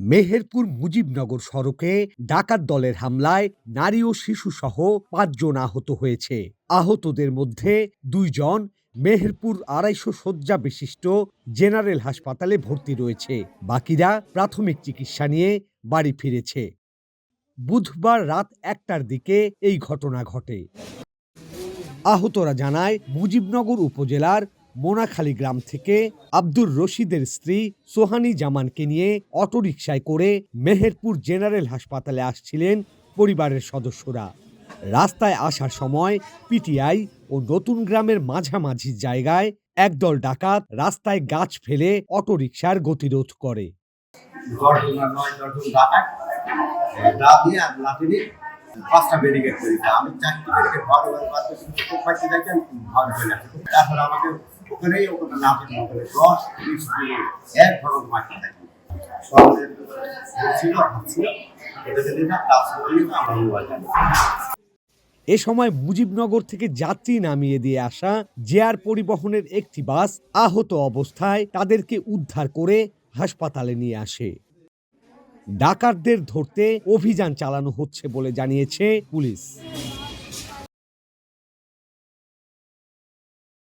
মেহেরপুর মুজিবনগর সড়কে ডাকাত দলের হামলায় নারী ও শিশুসহ ৫ জন আহত হয়েছে। আহতদের মধ্যে ২ জন মেহেরপুর ২৫০ শয্যা বিশিষ্ট জেনারেল হাসপাতালে ভর্তি রয়েছে। বাকিরা প্রাথমিক চিকিৎসা নিয়ে বাড়ি ফিরেছে। বুধবার রাত ১টার দিকে এই ঘটনা ঘটে। আহতরা জানায়, মুজিবনগর উপজেলার মোনাখালী গ্রাম থেকে আব্দুর রশিদের স্ত্রী সোহানী জামানকে নিয়ে অটোরিকশায় করে মেহেরপুর জেনারেল হাসপাতালে আসছিলেন পরিবারের সদস্যরা। রাস্তায় আসার সময় পিটিআই ও নতুন গ্রামের মাঝামাঝি জায়গায় একদল ডাকাত রাস্তায় গাছ ফেলে অটোরিকশার গতিরোধ করে। পাঁচটা ব্যারিকেড করি, আমি 4টি ব্যারিকেড ঘর বাড়তে খুব পাচ্ছি দেখেন ঘর ফেলে তারপরে আমাকে ওখানেই ওখানে নাচের মধ্যে 10-20 দিন এক ভবন মাটি থাকি ছিল এটাকে দিলাম কাজ করি না আমার মোবাইল। এ সময় মুজিবনগর থেকে যাত্রী নামিয়ে দিয়ে আসা জেআর পরিবহনের একটি বাস আহত অবস্থায় তাদেরকে উদ্ধার করে হাসপাতালে নিয়ে আসে। ডাকাতদের ধরতে অভিযান চালানো হচ্ছে বলে জানিয়েছে পুলিশ।